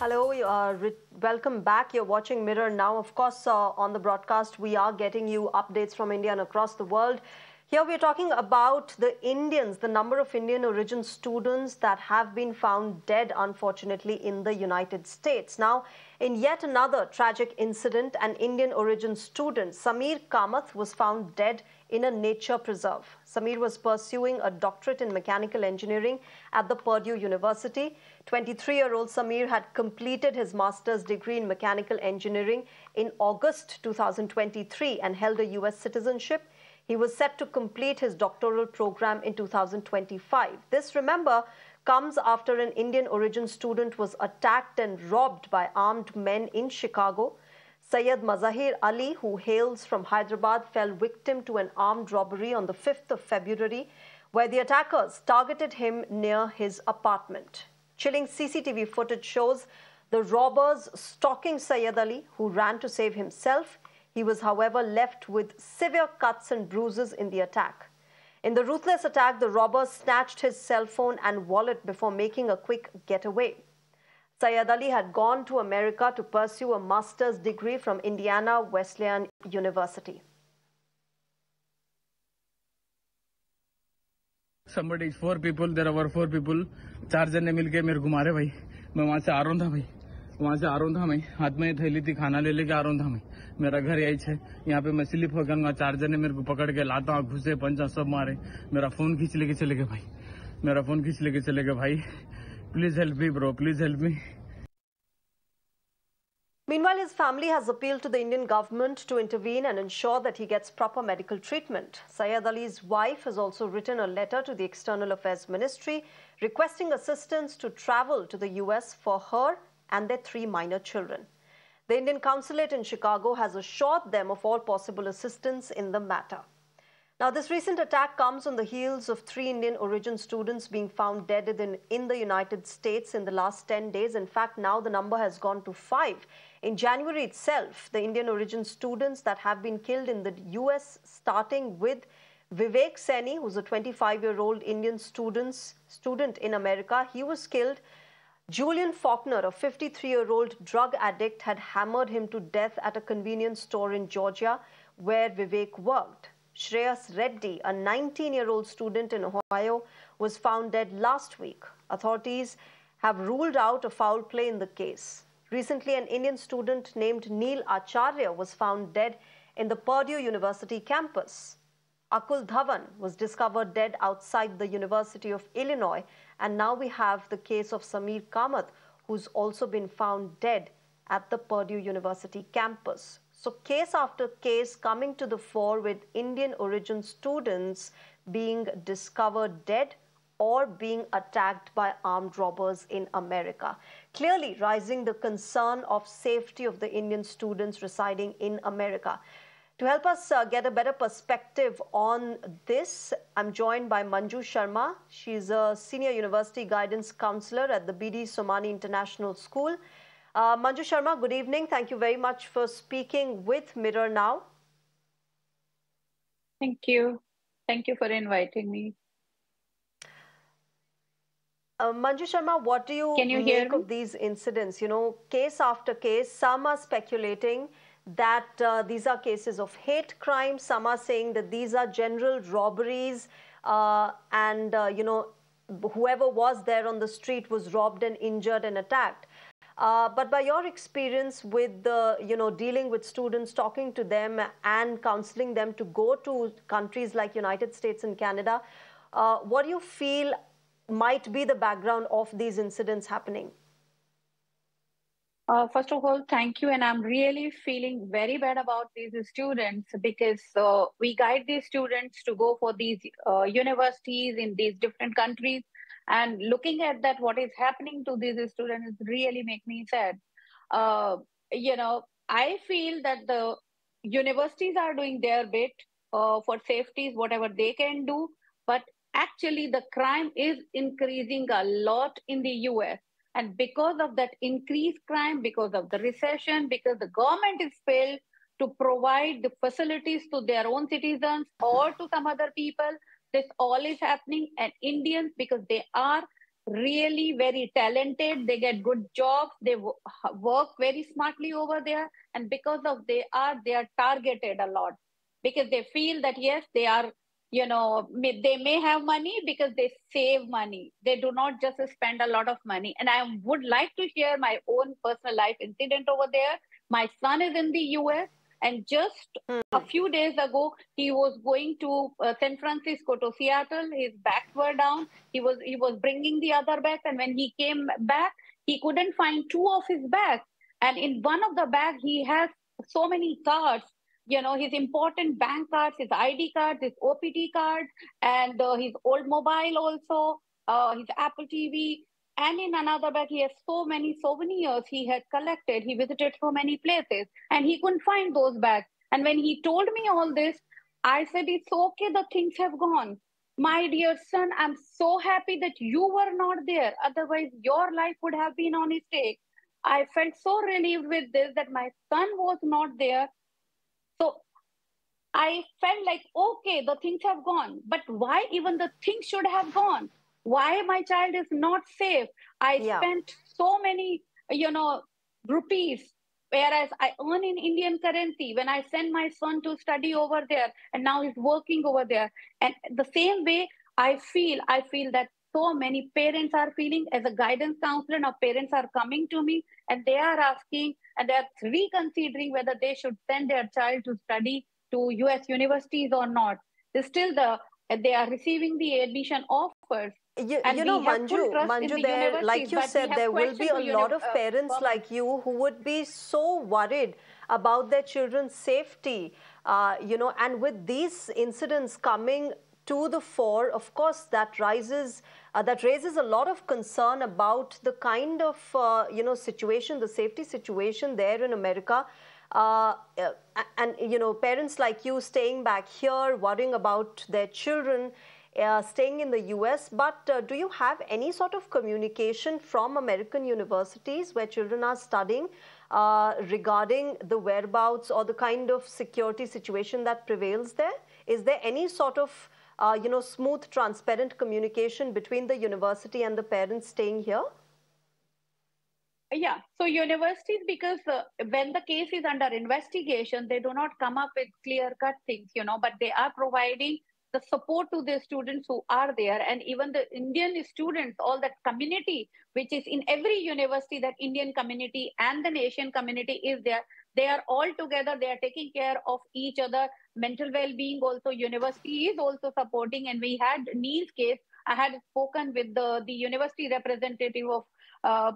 Hello, welcome back. You're watching Mirror now. Of course, on the broadcast, we are getting you updates from India and across the world. Here we're talking about the Indians, the number of Indian origin students that have been found dead, unfortunately, in the United States. Now, in yet another tragic incident, an Indian origin student, Sameer Kamath, was found dead in a nature preserve. Sameer was pursuing a doctorate in mechanical engineering at the Purdue University. 23-year-old Sameer had completed his master's degree in mechanical engineering in August 2023 and held a US citizenship. He was set to complete his doctoral program in 2025. This, remember, comes after an Indian origin student was attacked and robbed by armed men in Chicago. Syed Mazahir Ali, who hails from Hyderabad, fell victim to an armed robbery on the 5th of February, where the attackers targeted him near his apartment. Chilling CCTV footage shows the robbers stalking Syed Ali, who ran to save himself. He was, however, left with severe cuts and bruises in the attack. In the ruthless attack, the robbers snatched his cell phone and wallet before making a quick getaway. Syed Ali had gone to America to pursue a master's degree from Indiana Wesleyan University. Somebody, 4 people, there were 4 people. 4 जने मिलके मेरे घुमा रहे भाई. मैं वहाँ से आ रहा था भाई. वहाँ से आ रहा था मैं. हाथ में थैली थी, खाना ले लेके आ रहा था मैं. मेरा घर यही है. यहाँ पे मैं स्लिप हो गया. 4 जने मेरे को पकड़ के लाता, घुसे, पंचा सब मारे. मेरा फोन खींच लेके चले गए भाई. मेरा फोन खींच लेके चले गए भाई. Please help me, bro. Please help me. Meanwhile, his family has appealed to the Indian government to intervene and ensure that he gets proper medical treatment. Syed Ali's wife has also written a letter to the External Affairs Ministry requesting assistance to travel to the US for her and their 3 minor children. The Indian consulate in Chicago has assured them of all possible assistance in the matter. Now, this recent attack comes on the heels of 3 Indian origin students being found dead in the United States in the last 10 days. In fact, now the number has gone to 5. In January itself, the Indian origin students that have been killed in the US, starting with Vivek Saini, who's a 25-year-old Indian student in America. He was killed. Julian Faulkner, a 53-year-old drug addict, had hammered him to death at a convenience store in Georgia where Vivek worked. Shreyas Reddy, a 19-year-old student in Ohio, was found dead last week. Authorities have ruled out a foul play in the case. Recently, an Indian student named Neil Acharya was found dead in the Purdue University campus. Akul Dhawan was discovered dead outside the University of Illinois. And now we have the case of Sameer Kamath, who's also been found dead at the Purdue University campus. So case after case coming to the fore with Indian origin students being discovered dead or being attacked by armed robbers in America. Clearly rising the concern of safety of the Indian students residing in America. To help us get a better perspective on this, I'm joined by Manju Sharma. She's a senior university guidance counselor at the B.D. Somani International School. Manju Sharma, good evening. Thank you very much for speaking with Mirror Now. Thank you. Thank you for inviting me. Manju Sharma, what do you make of these incidents? You know, case after case, some are speculating that these are cases of hate crime. Some are saying that these are general robberies you know, whoever was there on the street was robbed and injured and attacked. But by your experience with dealing with students, talking to them and counseling them to go to countries like United States and Canada, what do you feel might be the background of these incidents happening? First of all, thank you. And I'm really feeling very bad about these students because we guide these students to go for these universities in these different countries. And looking at that, what is happening to these students really make me sad. You know, I feel that the universities are doing their bit for safety, whatever they can do. But actually, the crime is increasing a lot in the US. And because of that increased crime, because of the recession, because the government is failed to provide the facilities to their own citizens or to some other people, this all is happening. And Indians, because they are really very talented. They get good jobs. They work very smartly over there. And because of they are targeted a lot because they feel that, yes, they are, they may have money because they save money. They do not just spend a lot of money. And I would like to share my own personal life incident over there. My son is in the US, and just a few days ago, he was going to San Francisco to Seattle. His bags were down. He was bringing the other bags, and when he came back, he couldn't find two of his bags. And in one of the bags, he has so many cards. His important bank cards, his ID cards, his OPT card, and his old mobile also, his Apple TV. And in another bag, he has so many souvenirs he had collected. He visited so many places, and he couldn't find those bags. And when he told me all this, I said, it's okay, the things have gone. My dear son, I'm so happy that you were not there. Otherwise, your life would have been on stake. I felt so relieved with this that my son was not there. So I felt like, okay, the things have gone. But why even the things should have gone? Why my child is not safe? I spent so many, rupees, whereas I earn in Indian currency when I send my son to study over there, and now he's working over there. And the same way I feel that so many parents are feeling. As a guidance counselor, now parents are coming to me and they are asking and they are reconsidering whether they should send their child to study to US universities or not. They are receiving the admission offers. Manju, there, like you said, there will be a lot of parents like you who would be so worried about their children's safety, and with these incidents coming to the fore, of course, that raises a lot of concern about the kind of, situation, the safety situation there in America. And parents like you staying back here, worrying about their children, staying in the US. But do you have any sort of communication from American universities where children are studying regarding the whereabouts or the kind of security situation that prevails there? Is there any sort of, smooth, transparent communication between the university and the parents staying here? Yeah, so universities, because when the case is under investigation, they do not come up with clear-cut things, but they are providing the support to the students who are there. And even the Indian students, all that community, which is in every university, that Indian community and the Asian community is there. They are all together. They are taking care of each other. Mental well-being also, university is also supporting. And we had Neil's case. I had spoken with the university representative of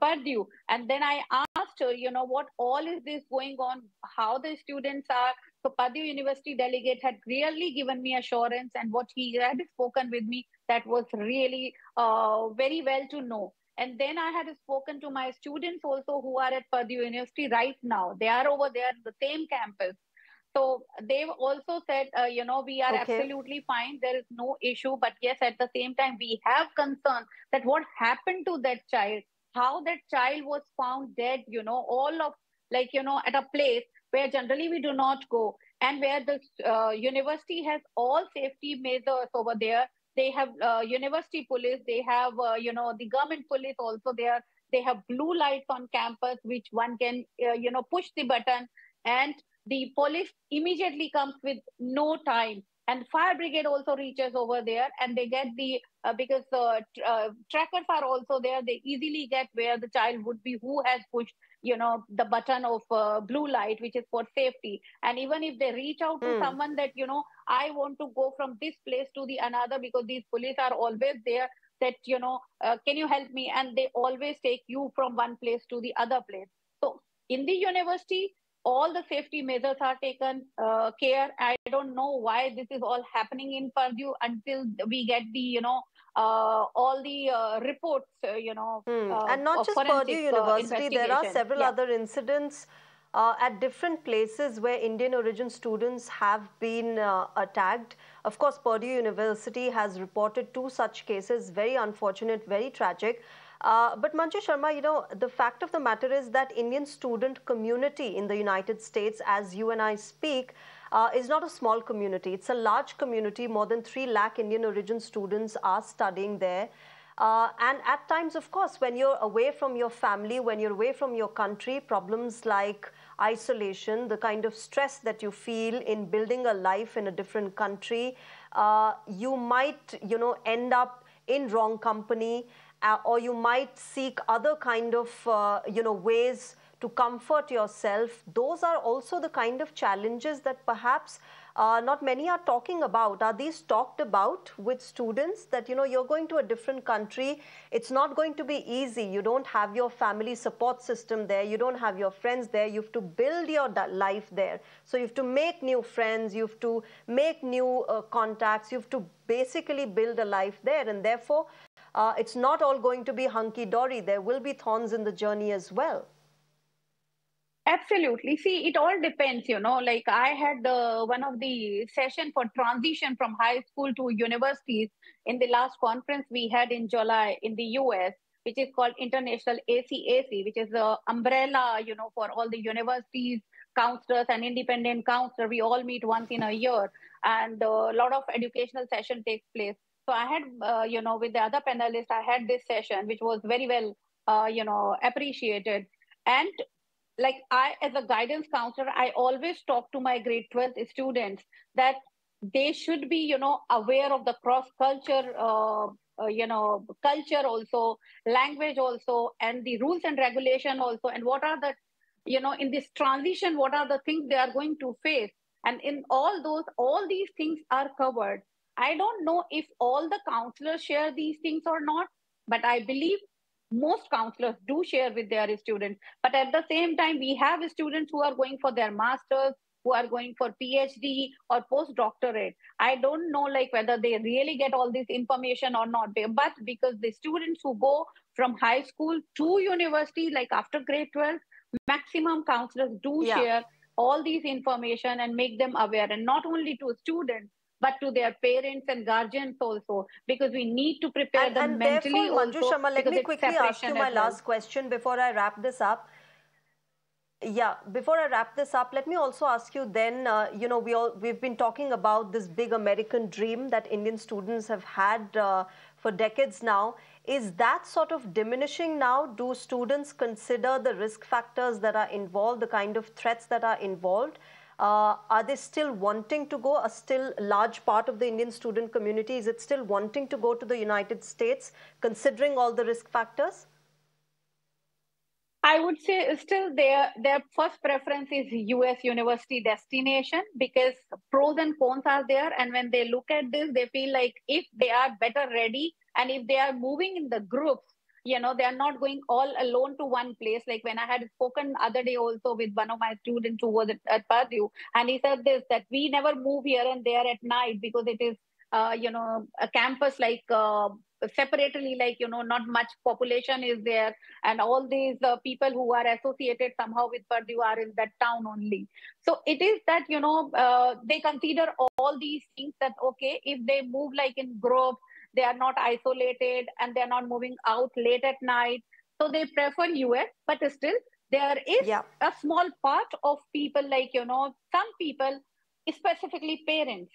Purdue. And then I asked her, what all is this going on, how the students are. So Purdue University delegate had really given me assurance, and what he had spoken with me, that was really very well to know. And then I had spoken to my students also who are at Purdue University right now. They are over there in the same campus. So they've also said, we are absolutely fine. There is no issue. But yes, at the same time, we have concern that what happened to that child, how that child was found dead, all of at a place where generally we do not go, and where the university has all safety measures over there. They have university police, they have, the government police also there. They have blue lights on campus, which one can, push the button, and the police immediately comes with no time. And fire brigade also reaches over there, and they get the, because trackers are also there, they easily get where the child would be, who has pushed, the button of blue light, which is for safety. And even if they reach out to someone that, I want to go from this place to the another, because these police are always there, that, can you help me? And they always take you from one place to the other place. So in the university, all the safety measures are taken care. I don't know why this is all happening in Purdue until we get the, all the reports, and not just Purdue University, there are several other incidents at different places where Indian origin students have been attacked. Of course, Purdue University has reported 2 such cases, very unfortunate, very tragic. But Manju Sharma, the fact of the matter is that Indian student community in the United States, as you and I speak, is not a small community. It's a large community. More than 3 lakh Indian origin students are studying there. And at times, of course, when you're away from your family, when you're away from your country, problems like isolation, the kind of stress that you feel in building a life in a different country, you might, end up in wrong company, or you might seek other kind of, ways to comfort yourself. Those are also the kind of challenges that perhaps not many are talking about. Are these talked about with students that, you're going to a different country, it's not going to be easy. You don't have your family support system there. You don't have your friends there. You have to build your life there. So you have to make new friends. You have to make new contacts. You have to basically build a life there. And therefore, it's not all going to be hunky-dory. There will be thorns in the journey as well. Absolutely. See, it all depends, like I had one of the session for transition from high school to universities in the last conference we had in July in the US, which is called International ACAC, which is the umbrella, for all the universities, counselors and independent counselors. We all meet once in a year, and a lot of educational session takes place. So I had, with the other panelists, I had this session, which was very well, appreciated. And like I, as a guidance counselor, I always talk to my grade 12 students that they should be, aware of the cross culture, culture also, language also, and the rules and regulation also, and what are the, in this transition, what are the things they are going to face. And in all these things are covered. I don't know if all the counselors share these things or not, but I believe most counselors do share with their students. But at the same time, we have students who are going for their masters, who are going for PhD or postdoctorate. I don't know like whether they really get all this information or not, but because the students who go from high school to university, like after grade 12, maximum counselors do share all these information and make them aware, and not only to students, but to their parents and guardians also, because we need to prepare them mentally therefore, Manju also. Sharma, let me quickly ask you my last question before I wrap this up. Yeah, before I wrap this up, let me also ask you then, we've been talking about this big American dream that Indian students have had for decades now. Is that sort of diminishing now? Do students consider the risk factors that are involved, the kind of threats that are involved? Are they still wanting to go? A still large part of the Indian student community, is it still wanting to go to the United States, considering all the risk factors? I would say still their first preference is US university destination, because pros and cons are there. And when they look at this, they feel like if they are better ready and if they are moving in the groups, they are not going all alone to one place. Like when I had spoken other day also with one of my students who was at Purdue, and he said this, that we never move here and there at night because it is, a campus like separately, like, not much population is there. And all these people who are associated somehow with Purdue are in that town only. So it is that, they consider all these things that, okay, if they move like in groups, they are not isolated and they're not moving out late at night. So they prefer US, but still there is a small part of people like, some people, specifically parents,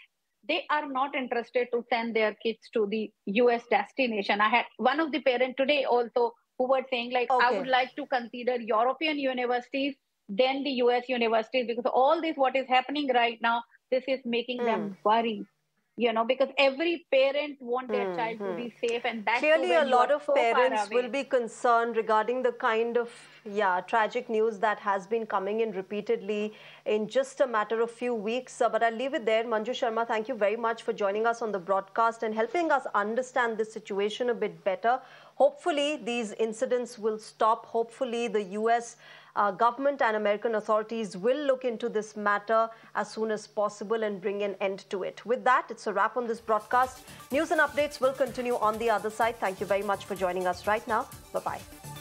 they are not interested to send their kids to the US destination. I had one of the parents today also who were saying like, I would like to consider European universities, then the US universities, because all this, what is happening right now, this is making them worry. Because every parent wants their child to be safe, and that's clearly a lot of parents will be concerned regarding the kind of tragic news that has been coming in repeatedly in just a matter of few weeks. But I'll leave it there. Manju Sharma, thank you very much for joining us on the broadcast and helping us understand this situation a bit better. Hopefully these incidents will stop. Hopefully the US government and American authorities will look into this matter as soon as possible and bring an end to it. With that, it's a wrap on this broadcast. News and updates will continue on the other side. Thank you very much for joining us right now. Bye-bye.